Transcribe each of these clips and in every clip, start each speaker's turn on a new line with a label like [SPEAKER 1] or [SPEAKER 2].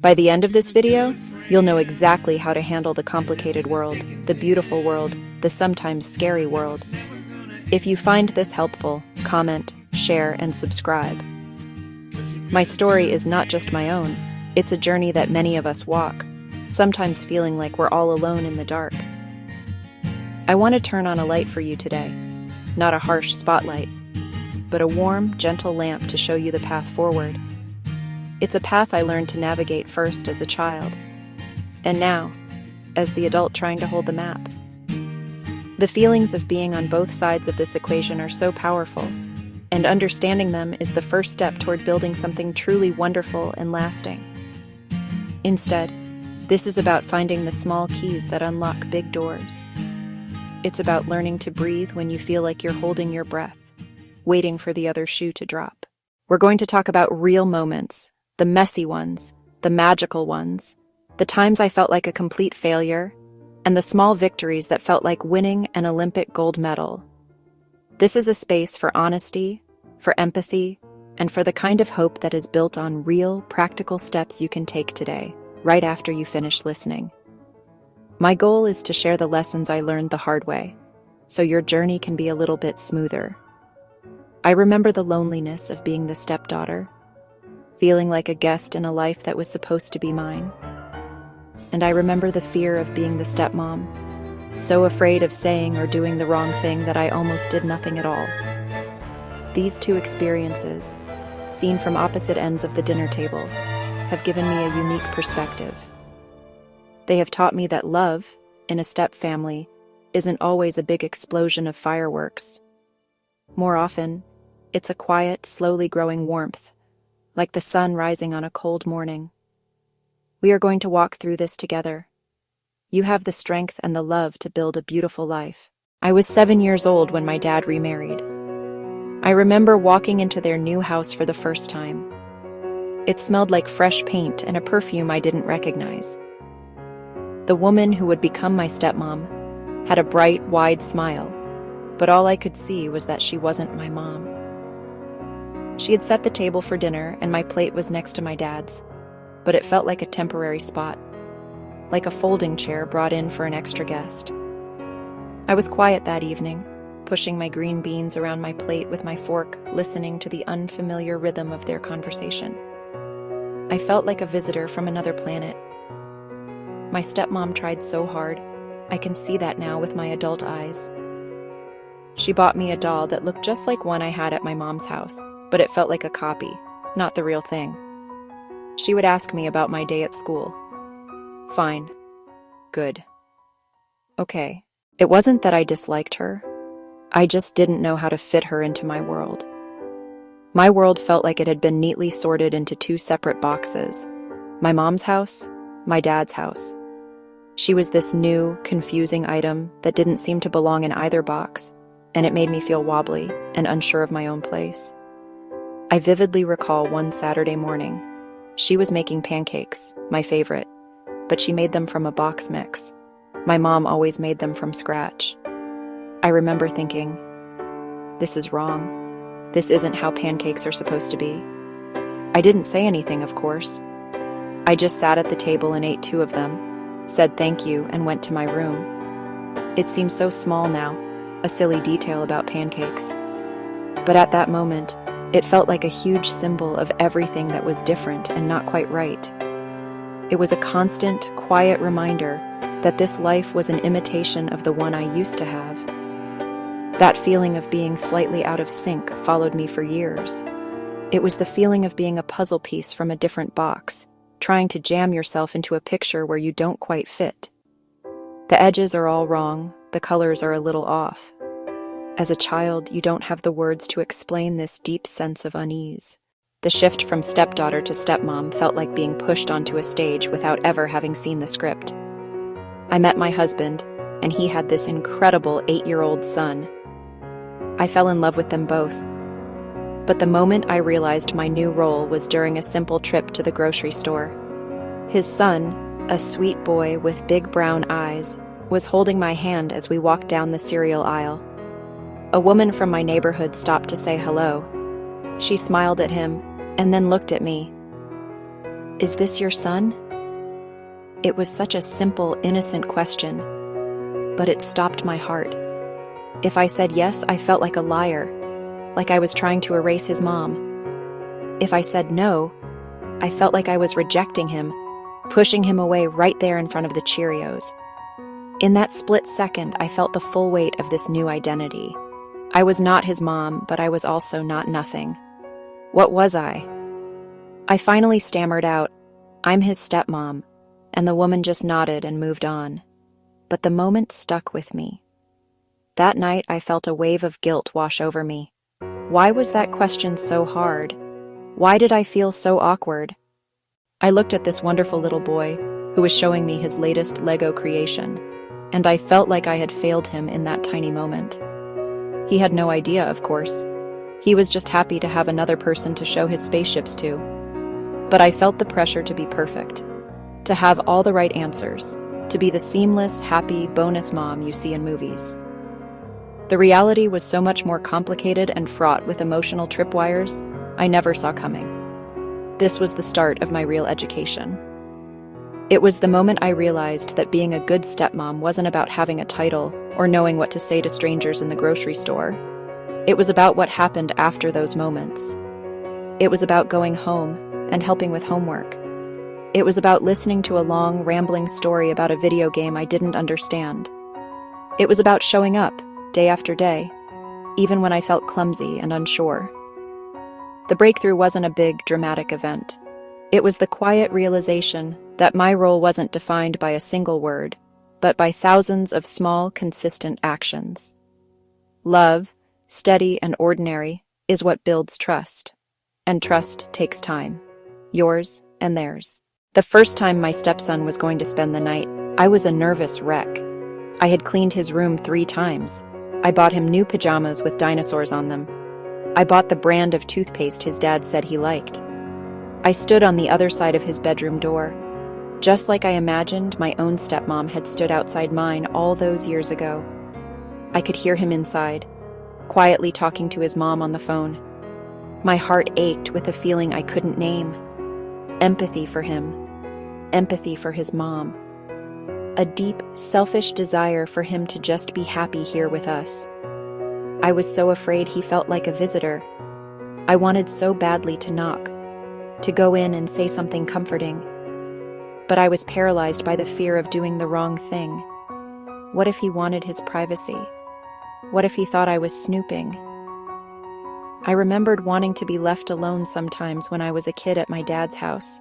[SPEAKER 1] By the end of this video, you'll know exactly how to handle the complicated world, the beautiful world, the sometimes scary world. If you find this helpful, comment, share, and subscribe. My story is not just my own. It's a journey that many of us walk, sometimes feeling like we're all alone in the dark. I want to turn on a light for you today. Not a harsh spotlight, but a warm, gentle lamp to show you the path forward. It's a path I learned to navigate first as a child, and now, as the adult trying to hold the map. The feelings of being on both sides of this equation are so powerful, and understanding them is the first step toward building something truly wonderful and lasting. Instead, this is about finding the small keys that unlock big doors. It's about learning to breathe when you feel like you're holding your breath, waiting for the other shoe to drop. We're going to talk about real moments, the messy ones, the magical ones, the times I felt like a complete failure, and the small victories that felt like winning an Olympic gold medal. This is a space for honesty, for empathy, and for the kind of hope that is built on real, practical steps you can take today, right after you finish listening. My goal is to share the lessons I learned the hard way, so your journey can be a little bit smoother. I remember the loneliness of being the stepdaughter, feeling like a guest in a life that was supposed to be mine. And I remember the fear of being the stepmom, so afraid of saying or doing the wrong thing that I almost did nothing at all. These two experiences, seen from opposite ends of the dinner table, have given me a unique perspective. They have taught me that love, in a step family, isn't always a big explosion of fireworks. More often, it's a quiet, slowly growing warmth, like the sun rising on a cold morning. We are going to walk through this together. You have the strength and the love to build a beautiful life. I was 7 years old when my dad remarried. I remember walking into their new house for the first time. It smelled like fresh paint and a perfume I didn't recognize. The woman who would become my stepmom had a bright, wide smile, but all I could see was that she wasn't my mom. She had set the table for dinner, and my plate was next to my dad's, but it felt like a temporary spot, like a folding chair brought in for an extra guest. I was quiet that evening, pushing my green beans around my plate with my fork, listening to the unfamiliar rhythm of their conversation. I felt like a visitor from another planet. My stepmom tried so hard. I can see that now with my adult eyes. She bought me a doll that looked just like one I had at my mom's house, but it felt like a copy, not the real thing. She would ask me about my day at school. Fine. Good. Okay. It wasn't that I disliked her. I just didn't know how to fit her into my world. My world felt like it had been neatly sorted into two separate boxes. My mom's house, my dad's house. She was this new, confusing item that didn't seem to belong in either box, and it made me feel wobbly and unsure of my own place. I vividly recall one Saturday morning. She was making pancakes, my favorite, but she made them from a box mix. My mom always made them from scratch. I remember thinking, this is wrong. This isn't how pancakes are supposed to be. I didn't say anything, of course. I just sat at the table and ate 2 of them, said thank you, and went to my room. It seems so small now, a silly detail about pancakes. But at that moment, it felt like a huge symbol of everything that was different and not quite right. It was a constant, quiet reminder that this life was an imitation of the one I used to have. That feeling of being slightly out of sync followed me for years. It was the feeling of being a puzzle piece from a different box, trying to jam yourself into a picture where you don't quite fit. The edges are all wrong, the colors are a little off. As a child, you don't have the words to explain this deep sense of unease. The shift from stepdaughter to stepmom felt like being pushed onto a stage without ever having seen the script. I met my husband, and he had this incredible 8-year-old son. I fell in love with them both. But the moment I realized my new role was during a simple trip to the grocery store. His son, a sweet boy with big brown eyes, was holding my hand as we walked down the cereal aisle. A woman from my neighborhood stopped to say hello. She smiled at him and then looked at me. "Is this your son?" It was such a simple, innocent question, but it stopped my heart. If I said yes, I felt like a liar, like I was trying to erase his mom. If I said no, I felt like I was rejecting him, pushing him away right there in front of the Cheerios. In that split second, I felt the full weight of this new identity. I was not his mom, but I was also not nothing. What was I? I finally stammered out, "I'm his stepmom," and the woman just nodded and moved on. But the moment stuck with me. That night, I felt a wave of guilt wash over me. Why was that question so hard? Why did I feel so awkward? I looked at this wonderful little boy who was showing me his latest Lego creation, and I felt like I had failed him in that tiny moment. He had no idea, of course. He was just happy to have another person to show his spaceships to. But I felt the pressure to be perfect, to have all the right answers, to be the seamless, happy, bonus mom you see in movies. The reality was so much more complicated and fraught with emotional tripwires I never saw coming. This was the start of my real education. It was the moment I realized that being a good stepmom wasn't about having a title or knowing what to say to strangers in the grocery store. It was about what happened after those moments. It was about going home and helping with homework. It was about listening to a long, rambling story about a video game I didn't understand. It was about showing up, day after day, even when I felt clumsy and unsure. The breakthrough wasn't a big, dramatic event. It was the quiet realization that my role wasn't defined by a single word, but by thousands of small, consistent actions. Love, steady and ordinary, is what builds trust. And trust takes time. Yours and theirs. The first time my stepson was going to spend the night, I was a nervous wreck. I had cleaned his room 3 times. I bought him new pajamas with dinosaurs on them. I bought the brand of toothpaste his dad said he liked. I stood on the other side of his bedroom door, just like I imagined my own stepmom had stood outside mine all those years ago. I could hear him inside, quietly talking to his mom on the phone. My heart ached with a feeling I couldn't name. Empathy for him. Empathy for his mom. A deep, selfish desire for him to just be happy here with us. I was so afraid he felt like a visitor. I wanted so badly to knock, to go in and say something comforting. But I was paralyzed by the fear of doing the wrong thing. What if he wanted his privacy? What if he thought I was snooping? I remembered wanting to be left alone sometimes when I was a kid at my dad's house.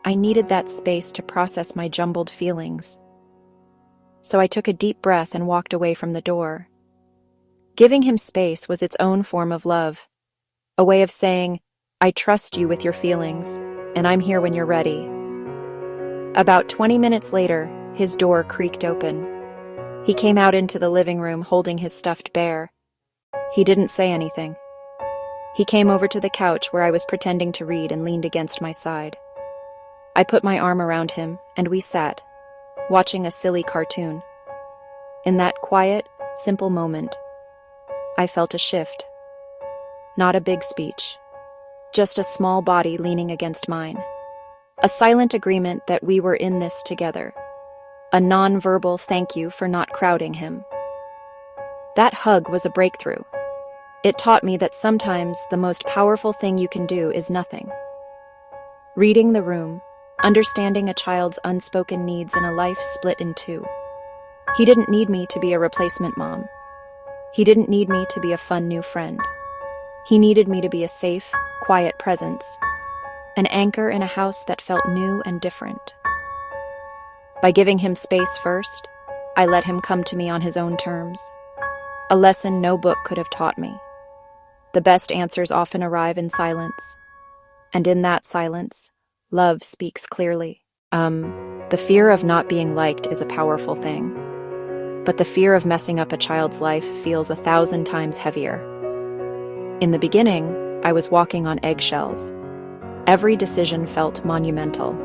[SPEAKER 1] I needed that space to process my jumbled feelings. So I took a deep breath and walked away from the door. Giving him space was its own form of love, a way of saying, "I trust you with your feelings, and I'm here when you're ready." About 20 minutes later, his door creaked open. He came out into the living room holding his stuffed bear. He didn't say anything. He came over to the couch where I was pretending to read and leaned against my side. I put my arm around him, and we sat, watching a silly cartoon. In that quiet, simple moment, I felt a shift. Not a big speech, just a small body leaning against mine. A silent agreement that we were in this together. A non-verbal thank you for not crowding him. That hug was a breakthrough. It taught me that sometimes the most powerful thing you can do is nothing. Reading the room, understanding a child's unspoken needs in a life split in 2. He didn't need me to be a replacement mom. He didn't need me to be a fun new friend. He needed me to be a safe, quiet presence, an anchor in a house that felt new and different. By giving him space first, I let him come to me on his own terms. A lesson no book could have taught me. The best answers often arrive in silence. And in that silence, love speaks clearly. The fear of not being liked is a powerful thing. But the fear of messing up a child's life feels 1,000 times heavier. In the beginning, I was walking on eggshells. Every decision felt monumental.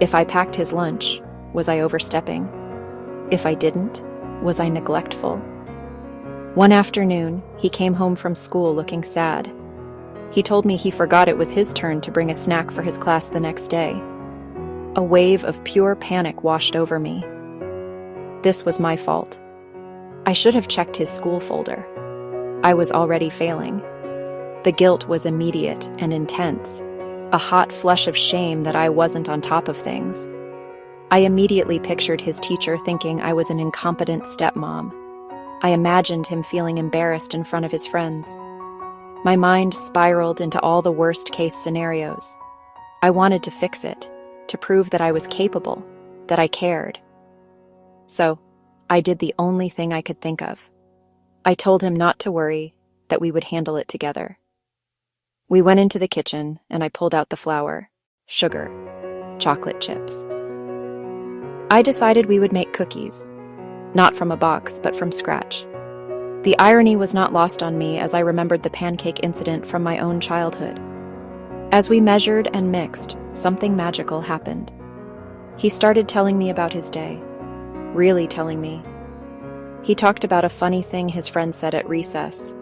[SPEAKER 1] If I packed his lunch, was I overstepping? If I didn't, was I neglectful? One afternoon, he came home from school looking sad. He told me he forgot it was his turn to bring a snack for his class the next day. A wave of pure panic washed over me. This was my fault. I should have checked his school folder. I was already failing. The guilt was immediate and intense, a hot flush of shame that I wasn't on top of things. I immediately pictured his teacher thinking I was an incompetent stepmom. I imagined him feeling embarrassed in front of his friends. My mind spiraled into all the worst-case scenarios. I wanted to fix it, to prove that I was capable, that I cared. So, I did the only thing I could think of. I told him not to worry, that we would handle it together. We went into the kitchen, and I pulled out the flour, sugar, chocolate chips. I decided we would make cookies, not from a box, but from scratch. The irony was not lost on me as I remembered the pancake incident from my own childhood. As we measured and mixed, something magical happened. He started telling me about his day, really telling me. He talked about a funny thing his friend said at recess,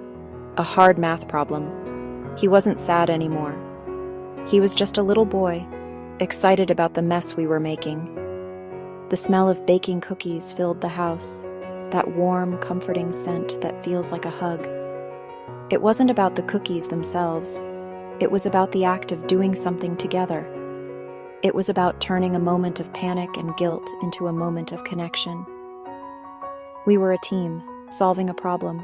[SPEAKER 1] a hard math problem. He wasn't sad anymore. He was just a little boy, excited about the mess we were making. The smell of baking cookies filled the house, that warm, comforting scent that feels like a hug. It wasn't about the cookies themselves. It was about the act of doing something together. It was about turning a moment of panic and guilt into a moment of connection. We were a team, solving a problem.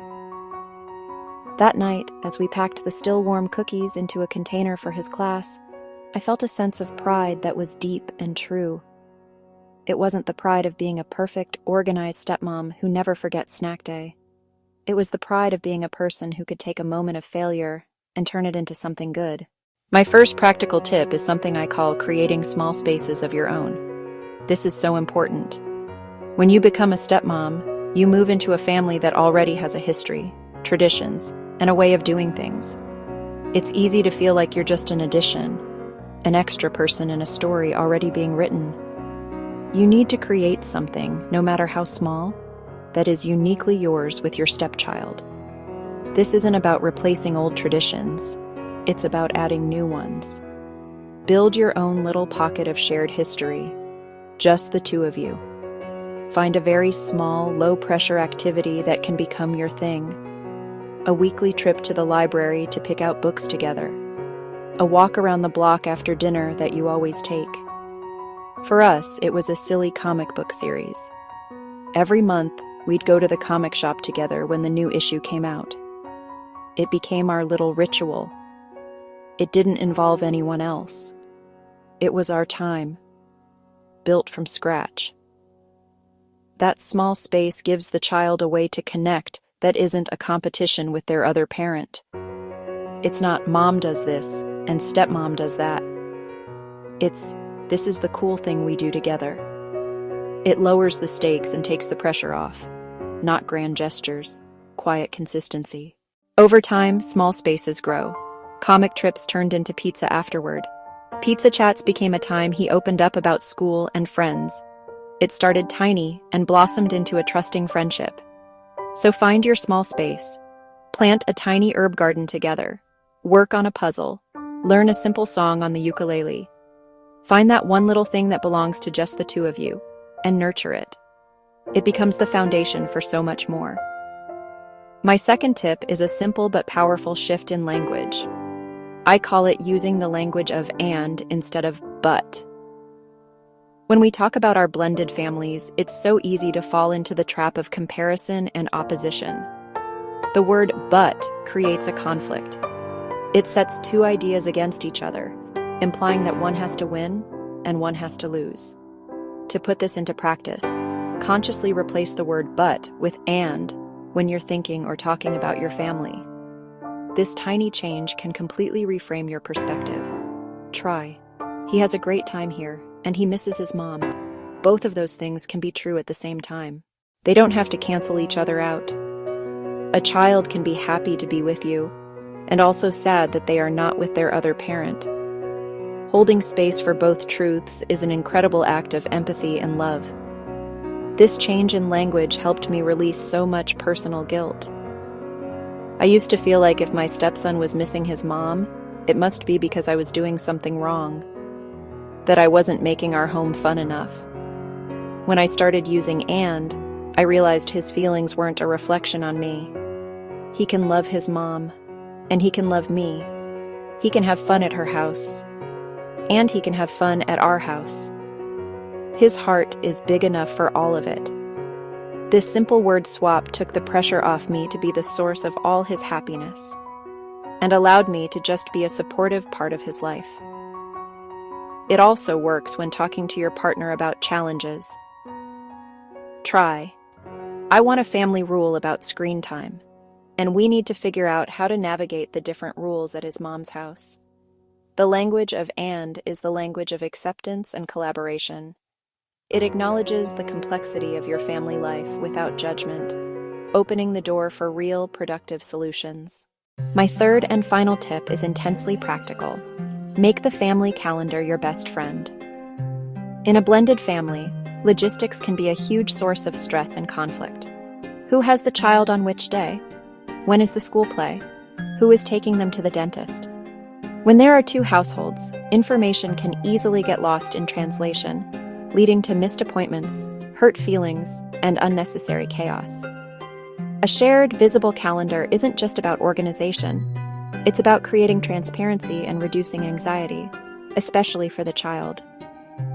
[SPEAKER 1] That night, as we packed the still warm cookies into a container for his class, I felt a sense of pride that was deep and true. It wasn't the pride of being a perfect, organized stepmom who never forgets snack day. It was the pride of being a person who could take a moment of failure and turn it into something good. My first practical tip is something I call creating small spaces of your own. This is so important. When you become a stepmom, you move into a family that already has a history, traditions, and a way of doing things. It's easy to feel like you're just an addition, an extra person in a story already being written. You need to create something, no matter how small, that is uniquely yours with your stepchild. This isn't about replacing old traditions. It's about adding new ones. Build your own little pocket of shared history, just the two of you. Find a very small, low-pressure activity that can become your thing. A weekly trip to the library to pick out books together. A walk around the block after dinner that you always take. For us, it was a silly comic book series. Every month, we'd go to the comic shop together when the new issue came out. It became our little ritual. It didn't involve anyone else. It was our time, built from scratch. That small space gives the child a way to connect that isn't a competition with their other parent. It's not mom does this and stepmom does that. It's this is the cool thing we do together. It lowers the stakes and takes the pressure off. Not grand gestures, quiet consistency. Over time, small spaces grow. Comic trips turned into pizza afterward. Pizza chats became a time he opened up about school and friends. It started tiny and blossomed into a trusting friendship. So find your small space. Plant a tiny herb garden together. Work on a puzzle. Learn a simple song on the ukulele. Find that one little thing that belongs to just the two of you, and nurture it. It becomes the foundation for so much more. My second tip is a simple but powerful shift in language. I call it using the language of and instead of but. When we talk about our blended families, it's so easy to fall into the trap of comparison and opposition. The word but creates a conflict. It sets two ideas against each other, implying that one has to win and one has to lose. To put this into practice, consciously replace the word but with and when you're thinking or talking about your family. This tiny change can completely reframe your perspective. Try. He has a great time here, and he misses his mom. Both of those things can be true at the same time. They don't have to cancel each other out. A child can be happy to be with you, and also sad that they are not with their other parent. Holding space for both truths is an incredible act of empathy and love. This change in language helped me release so much personal guilt. I used to feel like if my stepson was missing his mom, it must be because I was doing something wrong, that I wasn't making our home fun enough. When I started using "and," I realized his feelings weren't a reflection on me. He can love his mom, and he can love me. He can have fun at her house, and he can have fun at our house. His heart is big enough for all of it. This simple word swap took the pressure off me to be the source of all his happiness, and allowed me to just be a supportive part of his life. It also works when talking to your partner about challenges. Try. I want a family rule about screen time, and we need to figure out how to navigate the different rules at his mom's house. The language of "and" is the language of acceptance and collaboration. It acknowledges the complexity of your family life without judgment, opening the door for real, productive solutions. My third and final tip is intensely practical. Make the family calendar your best friend. In a blended family, logistics can be a huge source of stress and conflict. Who has the child on which day? When is the school play? Who is taking them to the dentist? When there are two households, information can easily get lost in translation, leading to missed appointments, hurt feelings, and unnecessary chaos. A shared, visible calendar isn't just about organization. It's about creating transparency and reducing anxiety, especially for the child.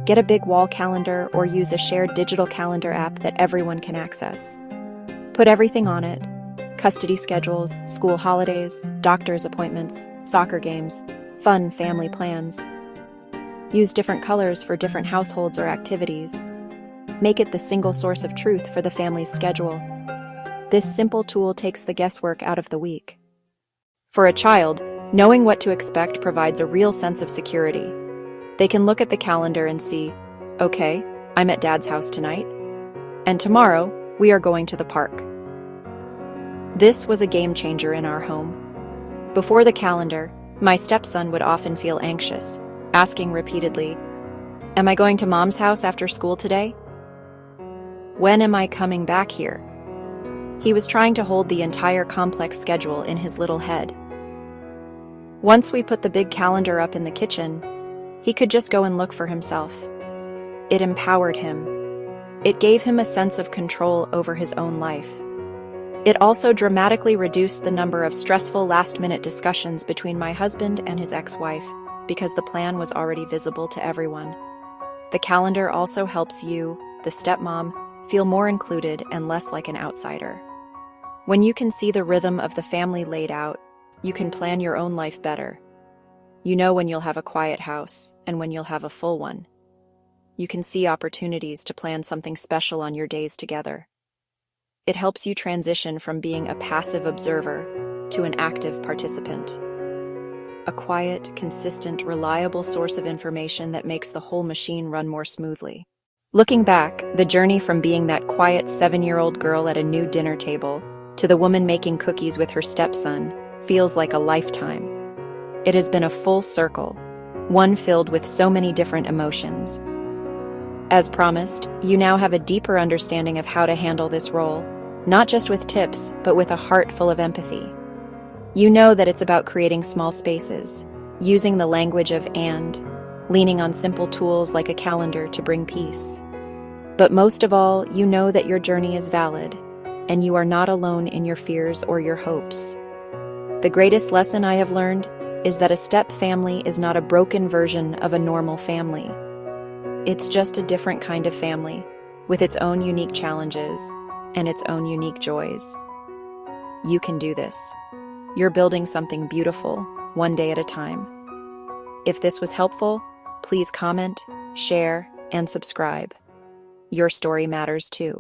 [SPEAKER 1] Get a big wall calendar or use a shared digital calendar app that everyone can access. Put everything on it: custody schedules, school holidays, doctor's appointments, soccer games, fun family plans. Use different colors for different households or activities. Make it the single source of truth for the family's schedule. This simple tool takes the guesswork out of the week. For a child, knowing what to expect provides a real sense of security. They can look at the calendar and see, okay, I'm at Dad's house tonight, and tomorrow we are going to the park. This was a game changer in our home. Before the calendar, my stepson would often feel anxious, asking repeatedly, "Am I going to Mom's house after school today? When am I coming back here?" He was trying to hold the entire complex schedule in his little head. Once we put the big calendar up in the kitchen, he could just go and look for himself. It empowered him. It gave him a sense of control over his own life. It also dramatically reduced the number of stressful last-minute discussions between my husband and his ex-wife, because the plan was already visible to everyone. The calendar also helps you, the stepmom, feel more included and less like an outsider. When you can see the rhythm of the family laid out, you can plan your own life better. You know when you'll have a quiet house and when you'll have a full one. You can see opportunities to plan something special on your days together. It helps you transition from being a passive observer to an active participant. A quiet, consistent, reliable source of information that makes the whole machine run more smoothly. Looking back, the journey from being that quiet 7-year-old girl at a new dinner table to the woman making cookies with her stepson feels like a lifetime. It has been a full circle, one filled with so many different emotions. As promised, you now have a deeper understanding of how to handle this role, not just with tips, but with a heart full of empathy. You know that it's about creating small spaces, using the language of "and," leaning on simple tools like a calendar to bring peace. But most of all, you know that your journey is valid, and you are not alone in your fears or your hopes. The greatest lesson I have learned is that a step family is not a broken version of a normal family. It's just a different kind of family, with its own unique challenges and its own unique joys. You can do this. You're building something beautiful, one day at a time. If this was helpful, please comment, share, and subscribe. Your story matters too.